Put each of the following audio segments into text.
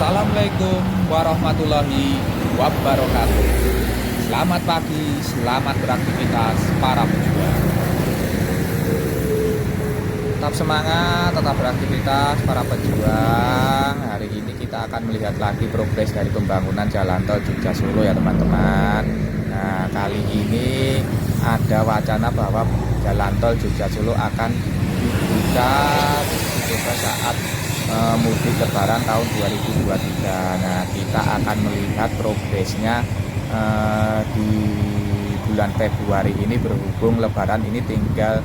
Assalamualaikum warahmatullahi wabarakatuh. Selamat pagi, selamat beraktivitas para pejuang. Tetap semangat, tetap beraktivitas para pejuang. Hari ini kita akan melihat lagi progres dari pembangunan jalan tol Jogja Solo ya teman-teman. Nah, kali ini ada wacana bahwa jalan tol Jogja Solo akan dibuka pada saat mudik lebaran tahun 2023. Nah, kita akan melihat progresnya di bulan Februari ini, berhubung lebaran ini tinggal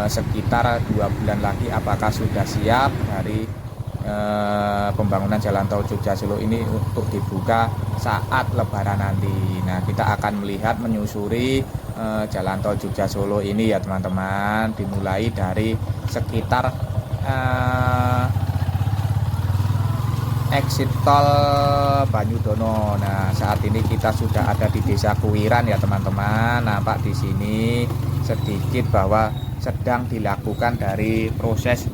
sekitar 2 bulan lagi. Apakah sudah siap dari pembangunan jalan tol Jogja Solo ini untuk dibuka saat lebaran nanti? Nah, kita akan melihat, menyusuri jalan tol Jogja Solo ini ya teman-teman, dimulai dari sekitar exit tol Banyudono. Nah, saat ini kita sudah ada di Desa Kuwiran ya teman-teman. Nampak di sini sedikit bahwa sedang dilakukan dari proses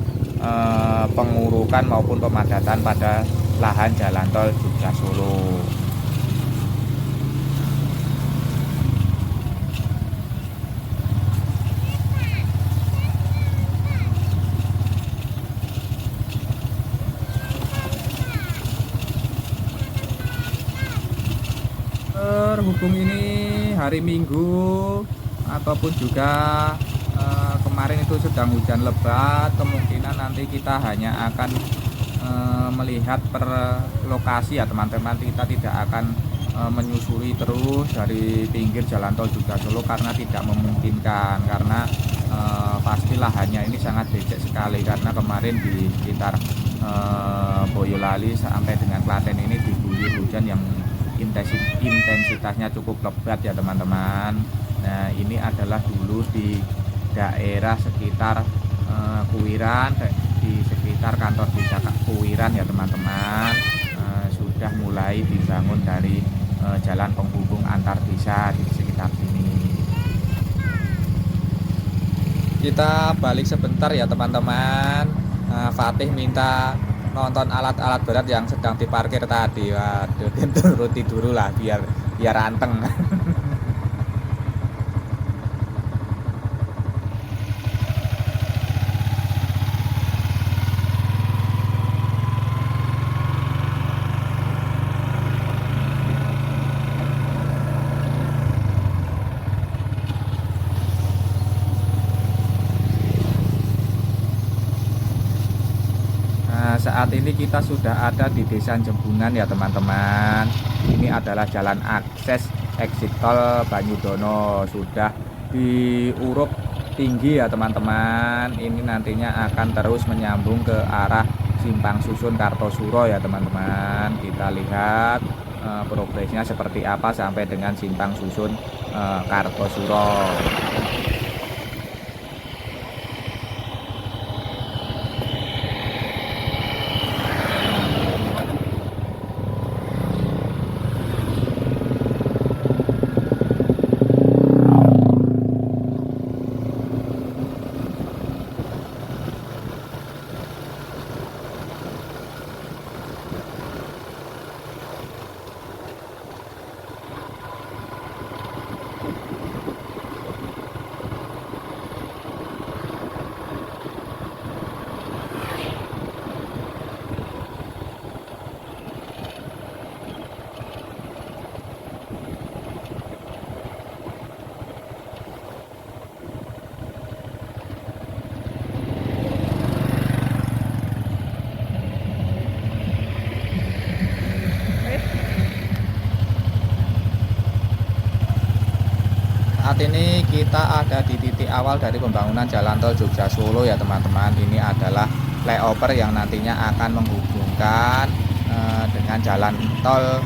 pengurukan maupun pemadatan pada lahan jalan tol Jogja Solo. Berhubung ini hari Minggu ataupun juga kemarin itu sedang hujan lebat, kemungkinan nanti kita hanya akan melihat per lokasi ya teman-teman. Kita tidak akan menyusuri terus dari pinggir jalan tol Jogja Solo karena tidak memungkinkan, karena pasti lahannya ini sangat becek sekali, karena kemarin di sekitar Boyolali sampai dengan Klaten ini diguyur hujan yang intensitasnya cukup lebat ya teman-teman. Nah, ini adalah dulu di daerah sekitar Kuwiran, di sekitar kantor desa Kuwiran ya teman-teman. Sudah mulai dibangun dari jalan penghubung antar desa di sekitar sini. Kita balik sebentar ya teman-teman. Fatih minta nonton alat-alat berat yang sedang diparkir tadi. Waduh, turuti dulu lah biar anteng. Saat ini kita sudah ada di Desa Jembunan ya teman-teman. Ini adalah jalan akses exit tol Banyudono, sudah diuruk tinggi ya teman-teman. Ini nantinya akan terus menyambung ke arah Simpang Susun Kartosuro ya teman-teman. Kita lihat progresnya seperti apa sampai dengan Simpang Susun Kartosuro. Saat ini kita ada di titik awal dari pembangunan jalan tol Jogja Solo ya teman-teman. Ini adalah flyover yang nantinya akan menghubungkan dengan jalan tol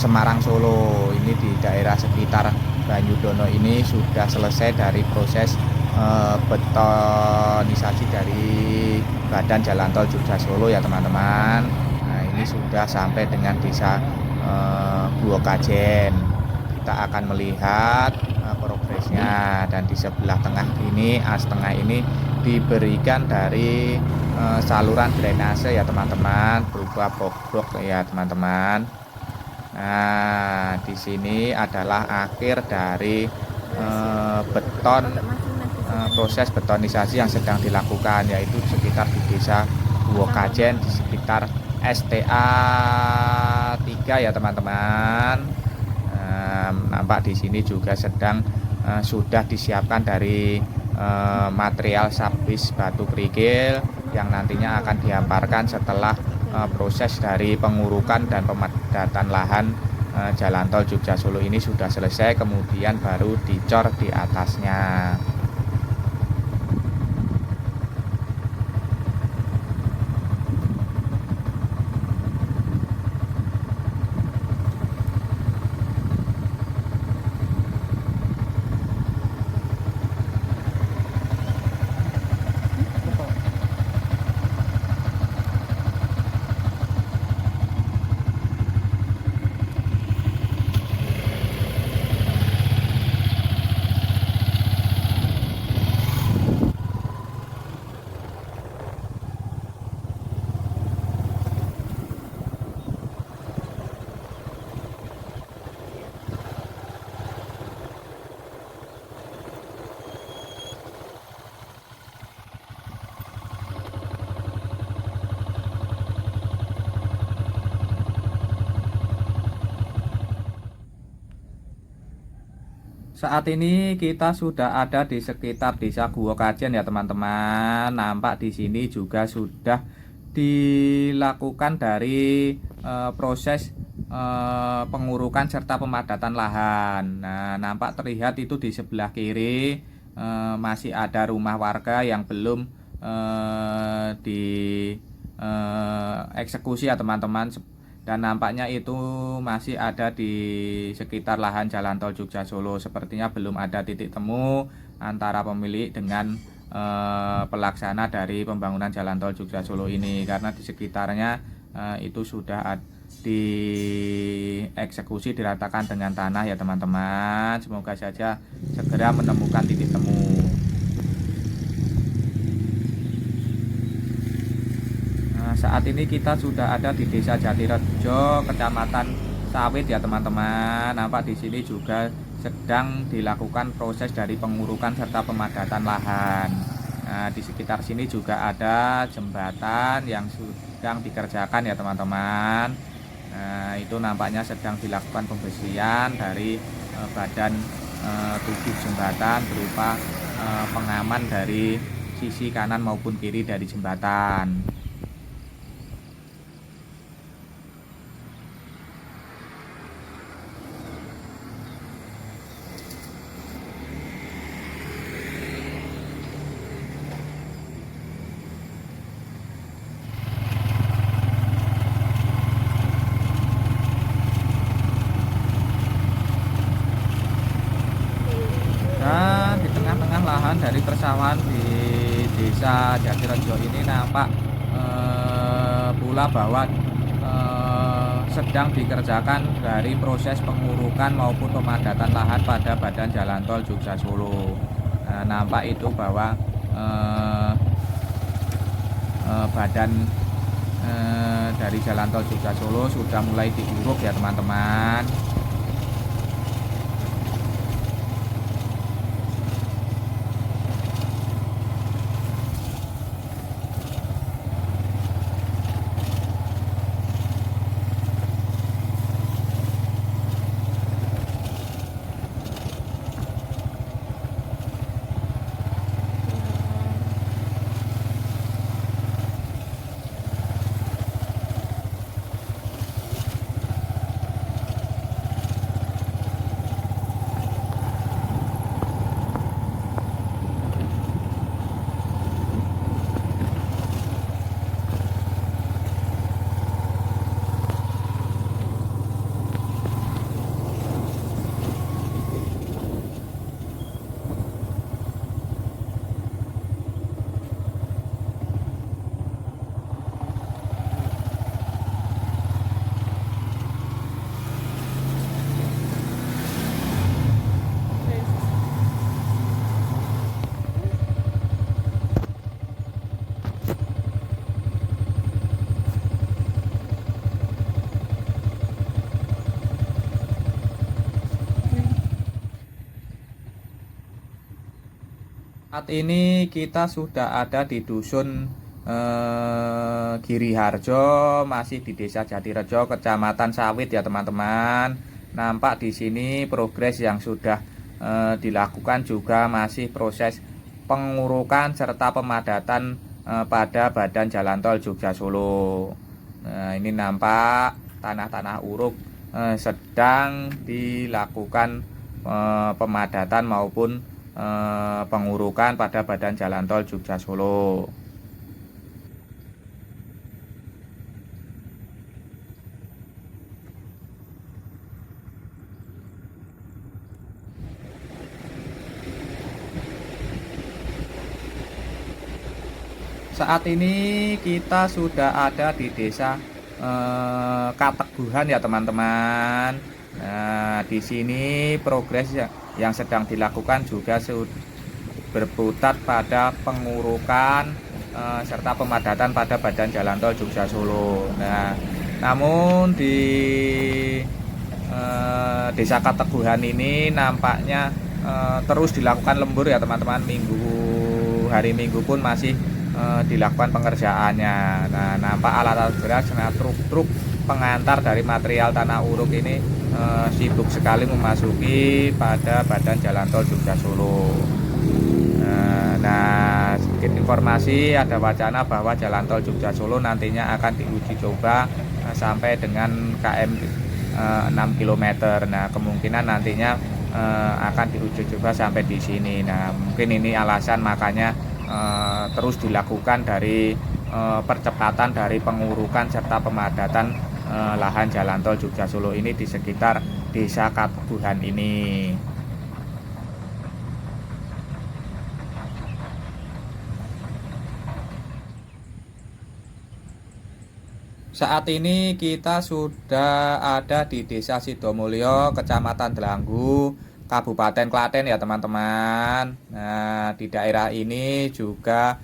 Semarang Solo. Ini di daerah sekitar Banyudono ini sudah selesai dari proses betonisasi dari badan jalan tol Jogja Solo ya teman-teman. Nah, ini sudah sampai dengan desa Guokajen. Kita akan melihat progresnya, dan di sebelah tengah ini, as tengah ini diberikan dari saluran drainase ya teman-teman, berupa bobrok ya teman-teman. Nah, di sini adalah akhir dari beton proses betonisasi yang sedang dilakukan, yaitu di sekitar di desa Guokajen, di sekitar STA 3 ya teman-teman. Nampak di sini juga sedang sudah disiapkan dari material sabis batu kerikil yang nantinya akan dihamparkan setelah proses dari pengurukan dan pemadatan lahan jalan tol Jogja Solo ini sudah selesai, kemudian baru dicor di atasnya. Saat ini kita sudah ada di sekitar desa Guokajen ya teman-teman. Nampak di sini juga sudah dilakukan dari proses pengurukan serta pemadatan lahan. Nah, nampak terlihat itu di sebelah kiri masih ada rumah warga yang belum dieksekusi ya teman-teman. Dan nampaknya itu masih ada di sekitar lahan jalan tol Jogja Solo. Sepertinya belum ada titik temu antara pemilik dengan pelaksana dari pembangunan jalan tol Jogja Solo ini, karena di sekitarnya itu sudah dieksekusi, diratakan dengan tanah ya teman-teman. Semoga saja segera menemukan titik temu. Saat ini kita sudah ada di Desa Jatirejo, Kecamatan Sawit ya teman-teman. Nampak di sini juga sedang dilakukan proses dari pengurukan serta pemadatan lahan. Nah, di sekitar sini juga ada jembatan yang sedang dikerjakan ya teman-teman. Nah, itu nampaknya sedang dilakukan pembersihan dari badan tubuh jembatan berupa pengaman dari sisi kanan maupun kiri dari jembatan. Dan di tengah-tengah lahan dari persawahan di Desa Jatirejo ini nampak pula bahwa sedang dikerjakan dari proses pengurukan maupun pemadatan lahan pada badan jalan tol Jogja Solo. Nah, nampak itu bahwa badan dari jalan tol Jogja Solo sudah mulai diuruk ya teman-teman. Saat ini kita sudah ada di dusun Giri Harjo, masih di Desa Jatirejo, Kecamatan Sawit ya teman-teman. Nampak di sini progres yang sudah dilakukan juga masih proses pengurukan serta pemadatan pada badan jalan tol Jogja Solo. Nah, ini nampak tanah-tanah uruk sedang dilakukan pemadatan maupun pengurukan pada badan jalan tol Jogja Solo. Saat ini kita sudah ada di desa Kateguhan ya teman-teman. Nah, di sini progres yang sedang dilakukan juga berputar pada pengurukan serta pemadatan pada badan jalan tol Jogja Solo. Nah, namun di desa Kateguhan ini nampaknya terus dilakukan lembur ya teman-teman. Hari Minggu pun masih dilakukan pengerjaannya. Nah, nampak alat-alat berat serta truk-truk pengantar dari material tanah uruk ini sibuk sekali memasuki pada badan jalan tol Jogja Solo. Nah, sedikit informasi, ada wacana bahwa jalan tol Jogja Solo nantinya akan diuji coba sampai dengan KM 6 km. Nah, kemungkinan nantinya akan diuji coba sampai di sini. Nah, mungkin ini alasan makanya terus dilakukan dari percepatan dari pengurukan serta pemadatan lahan jalan tol Jogja Solo ini di sekitar desa Kateguhan ini. Saat ini kita sudah ada di Desa Sidomulyo, Kecamatan Delanggu, Kabupaten Klaten ya teman-teman. Nah, di daerah ini juga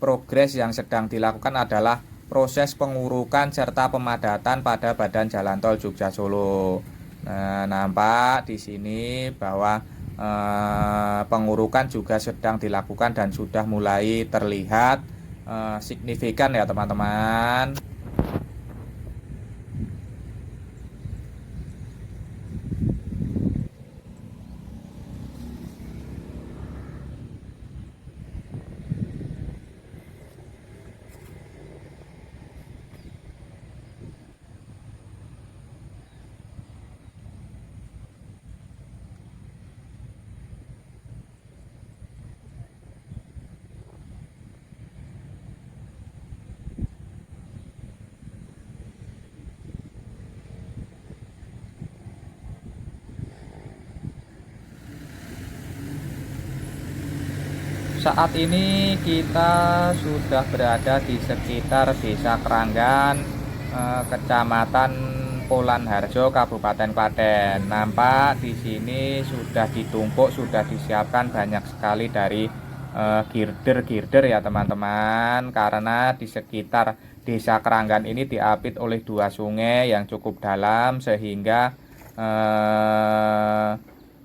progres yang sedang dilakukan adalah proses pengurukan serta pemadatan pada badan jalan tol Jogja Solo. Nah, nampak di sini bahwa pengurukan juga sedang dilakukan dan sudah mulai terlihat signifikan ya teman-teman. Saat ini kita sudah berada di sekitar Desa Keranggan, Kecamatan Polan Harjo, Kabupaten Klaten. Nampak di sini sudah ditumpuk, sudah disiapkan banyak sekali dari girder-girder ya teman-teman. Karena di sekitar Desa Keranggan ini diapit oleh dua sungai yang cukup dalam sehingga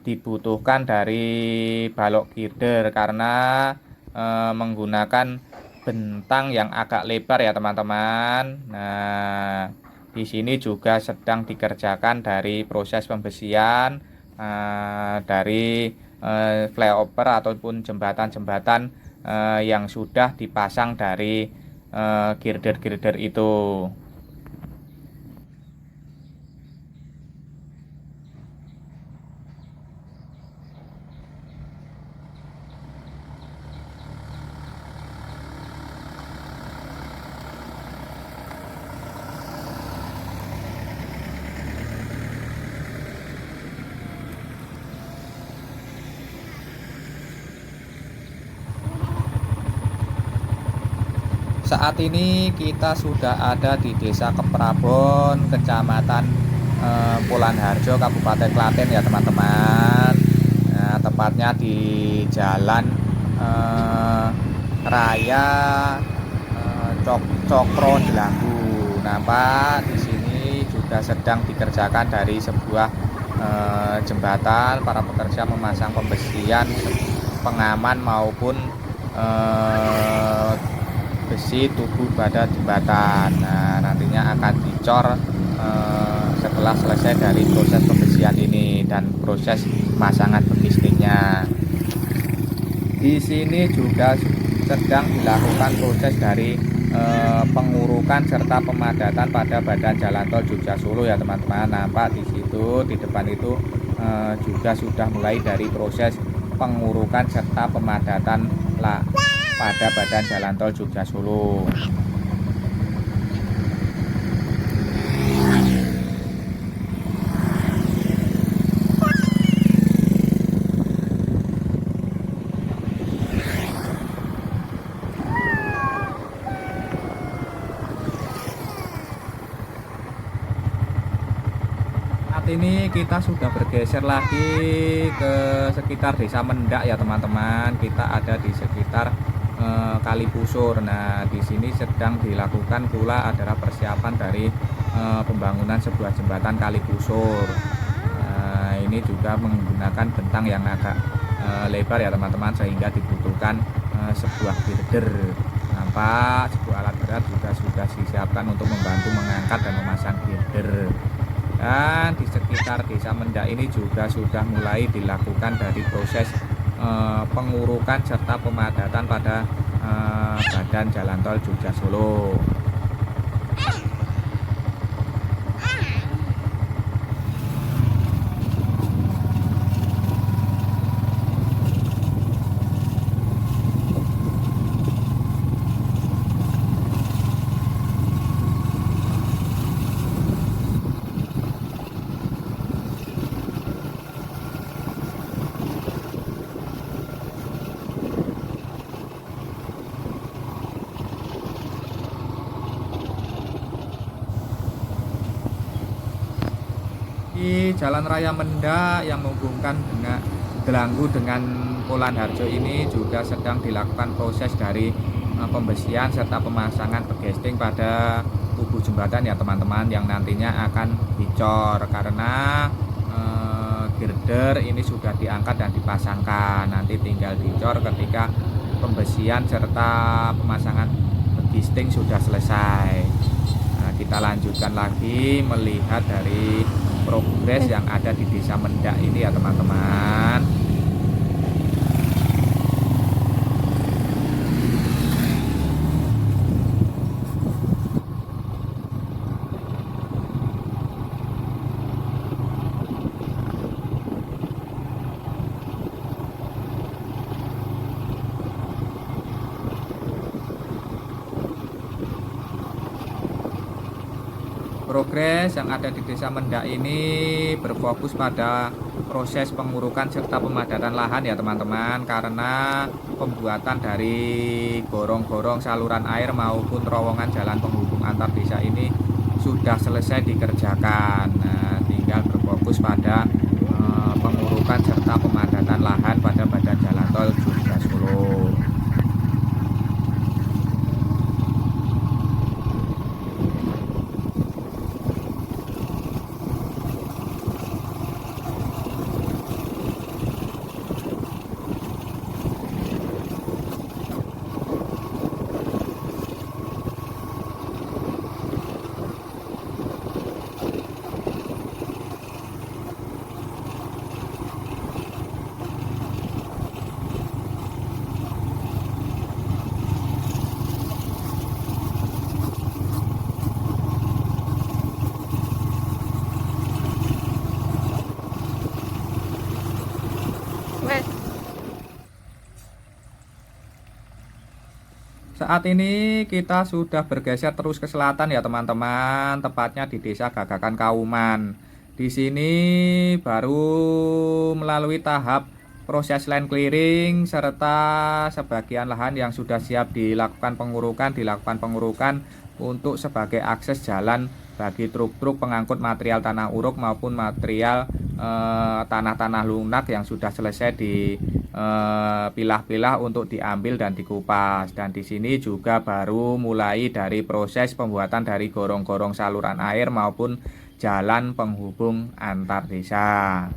dibutuhkan dari balok girder karena menggunakan bentang yang agak lebar ya teman-teman. Nah, di sini juga sedang dikerjakan dari proses pembesian dari flyover ataupun jembatan-jembatan yang sudah dipasang dari girder-girder itu. Saat ini kita sudah ada di Desa Keprabon, Kecamatan Polan Harjo, Kabupaten Klaten ya teman-teman. Nah, tepatnya di Jalan Raya Cokro Delanggu. Nampak di sini juga sedang dikerjakan dari sebuah jembatan. Para pekerja memasang pembesian pengaman maupun besi tubuh pada jembatan. Nah, nantinya akan dicor setelah selesai dari proses pembersihan ini dan proses pemasangan bekistingnya. Di sini juga sedang dilakukan proses dari pengurukan serta pemadatan pada badan jalan tol Jogja Solo ya teman-teman. Nampak di situ di depan itu juga sudah mulai dari proses pengurukan serta pemadatan pada badan jalan tol Jogja Solo. Ini kita sudah bergeser lagi ke sekitar Desa Mendak ya teman-teman. Kita ada di sekitar Kali Pusur. Nah, di sini sedang dilakukan pula adalah persiapan dari pembangunan sebuah jembatan Kali Pusur. Nah, ini juga menggunakan bentang yang agak lebar ya teman-teman, sehingga dibutuhkan sebuah girder. Nampak sebuah alat berat juga sudah disiapkan untuk membantu mengangkat dan memasang girder. Dan di sekitar Desa Mendak ini juga sudah mulai dilakukan dari proses pengurukan serta pemadatan pada badan jalan tol Jogja Solo. Di Jalan Raya Mendak yang menghubungkan dengan Delanggu dengan Polan Harjo ini juga sedang dilakukan proses dari pembersihan serta pemasangan bekisting pada tubuh jembatan ya teman-teman, yang nantinya akan dicor karena girder ini sudah diangkat dan dipasangkan. Nanti tinggal dicor ketika pembersihan serta pemasangan bekisting sudah selesai. Nah, kita lanjutkan lagi melihat dari progres yang ada di Desa Mendak ini ya teman-teman. Progres yang ada di Desa Mendak ini berfokus pada proses pengurukan serta pemadatan lahan ya teman-teman, karena pembuatan dari gorong-gorong saluran air maupun terowongan jalan penghubung antar desa ini sudah selesai dikerjakan. Nah, tinggal berfokus pada pengurukan serta pemadatan lahan pada badan jalan tol Jogja Solo. Saat ini kita sudah bergeser terus ke selatan ya teman-teman, tepatnya di Desa Gagakan Kauman. Di sini baru melalui tahap proses land clearing serta sebagian lahan yang sudah siap dilakukan pengurukan untuk sebagai akses jalan bagi truk-truk pengangkut material tanah uruk maupun material tanah-tanah lunak yang sudah selesai dipilah-pilah untuk diambil dan dikupas. Dan di sini juga baru mulai dari proses pembuatan dari gorong-gorong saluran air maupun jalan penghubung antar desa.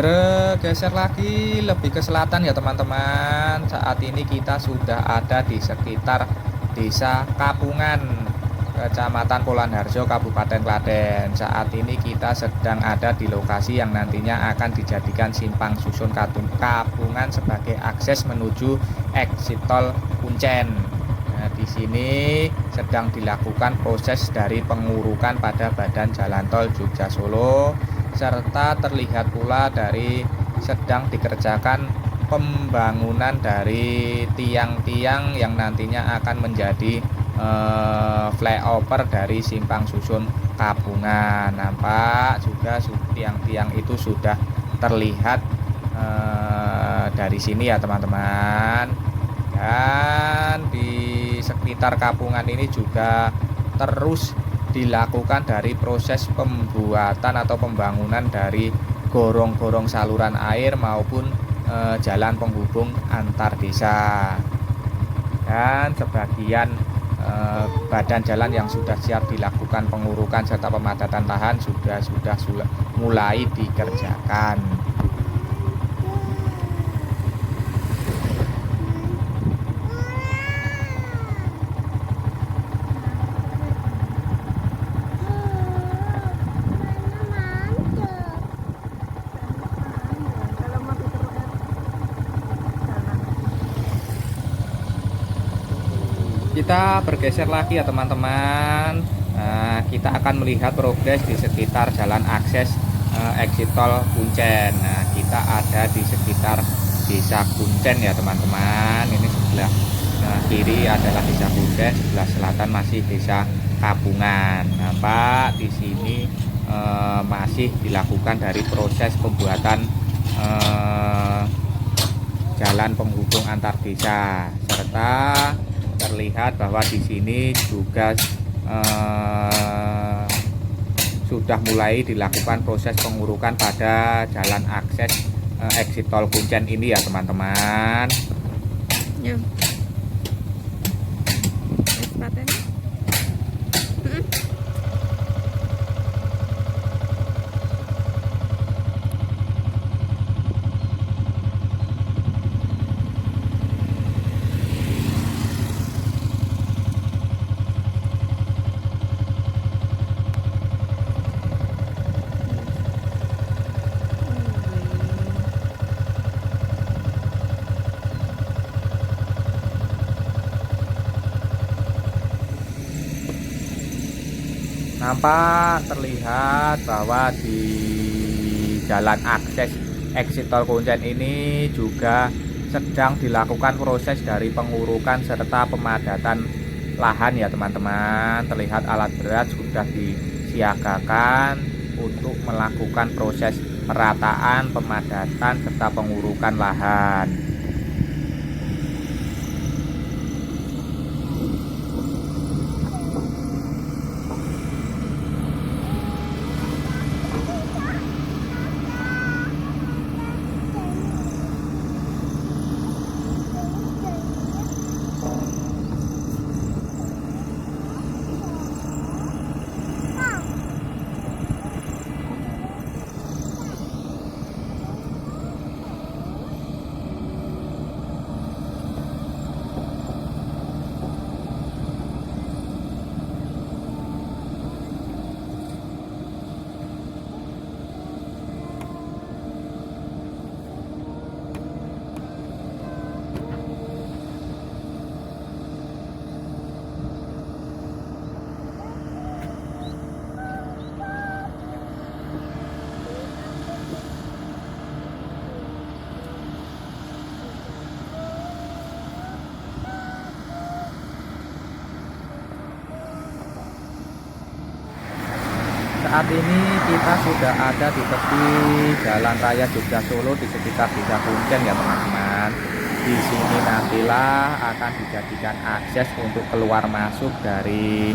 Bergeser lagi lebih ke selatan ya teman-teman. Saat ini kita sudah ada di sekitar Desa Kapungan, Kecamatan Polanharjo, Kabupaten Klaten. Saat ini kita sedang ada di lokasi yang nantinya akan dijadikan simpang susun Kapungan sebagai akses menuju exit tol Kuncen. Nah, di sini sedang dilakukan proses dari pengurukan pada badan jalan tol Jogja Solo, serta terlihat pula dari sedang dikerjakan pembangunan dari tiang-tiang yang nantinya akan menjadi flyover dari simpang susun Kapungan. Nampak juga tiang-tiang itu sudah terlihat dari sini ya teman-teman. Dan di sekitar Kapungan ini juga terus dilakukan dari proses pembuatan atau pembangunan dari gorong-gorong saluran air maupun jalan penghubung antar desa. Dan sebagian badan jalan yang sudah siap dilakukan pengurukan serta pemadatan lahan sudah mulai dikerjakan. Kita bergeser lagi ya teman-teman. Nah, kita akan melihat progres di sekitar jalan akses exit tol Kuncen. Nah, kita ada di sekitar Desa Kuncen ya teman-teman. Ini sebelah kiri adalah Desa Kuncen, sebelah selatan masih Desa Kapungan. Nampak di sini masih dilakukan dari proses pembuatan jalan penghubung antar desa, serta terlihat bahwa di sini juga sudah mulai dilakukan proses pengurukan pada jalan akses exit tol Kuncen ini ya teman-teman. Nampak terlihat bahwa di jalan akses exit tol Kuncen ini juga sedang dilakukan proses dari pengurukan serta pemadatan lahan ya teman-teman. Terlihat alat berat sudah disiagakan untuk melakukan proses perataan, pemadatan serta pengurukan lahan. Saat ini kita sudah ada di tepi Jalan Raya Jogja Solo di sekitar Desa Kuncen ya teman-teman. Di sini nantilah akan dijadikan akses untuk keluar masuk dari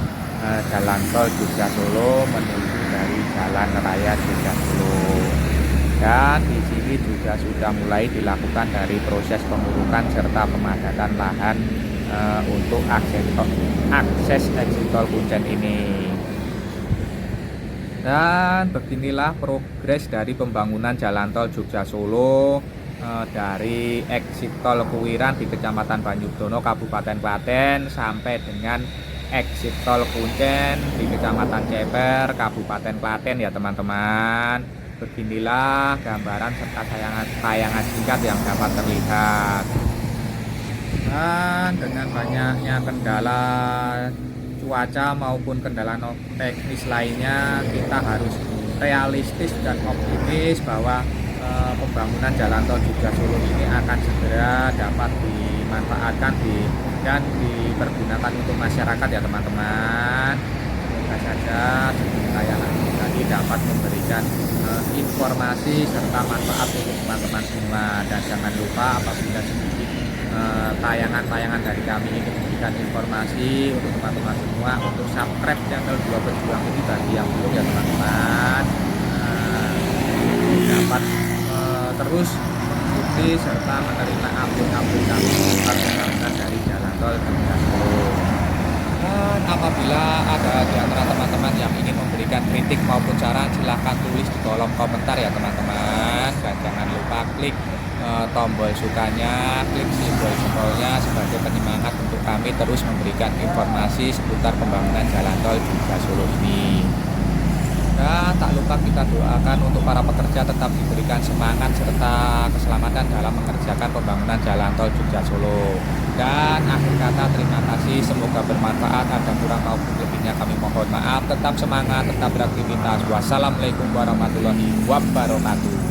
jalan tol Jogja Solo menuju dari Jalan Raya Jogja Solo. Dan di sini juga sudah mulai dilakukan dari proses pengurukan serta pemadatan lahan untuk akses exit tol Kuncen ini. Dan beginilah progres dari pembangunan jalan tol Jogja Solo dari eksit tol Kuwiran di Kecamatan Banyudono, Kabupaten Klaten sampai dengan eksit tol Kuncen di Kecamatan Ceper, Kabupaten Klaten ya teman-teman. Beginilah gambaran serta tayangan singkat yang dapat terlihat. Dan dengan banyaknya kendala cuaca maupun kendala teknis lainnya, kita harus realistis dan optimis bahwa pembangunan jalan tol Jogja Solo ini akan segera dapat dimanfaatkan dan dipergunakan untuk masyarakat ya teman-teman. Semoga saja tayangan ini tadi dapat memberikan informasi serta manfaat untuk teman-teman semua, dan jangan lupa apabila sedikit tayangan-tayangan dari kami ini memberikan informasi untuk teman-teman semua untuk subscribe channel Dua Pejuang ini bagi yang belum ya teman-teman, dapat terus mengikuti serta menerima update-update kami tentang pembangunan dari jalan tol Jogja Solo. Dan apabila ada di antara teman-teman yang ingin memberikan kritik maupun saran, silahkan tulis di kolom komentar ya teman-teman, dan jangan lupa klik tombol sukanya, klik simbol jempolnya sebagai penyemangat untuk kami terus memberikan informasi seputar pembangunan jalan tol Jogja Solo ini. Dan tak lupa kita doakan untuk para pekerja tetap diberikan semangat serta keselamatan dalam mengerjakan pembangunan jalan tol Jogja Solo. Dan akhir kata terima kasih, semoga bermanfaat. Ada kurang maupun lebihnya kami mohon maaf. Tetap semangat, tetap beraktivitas. Wassalamualaikum warahmatullahi wabarakatuh.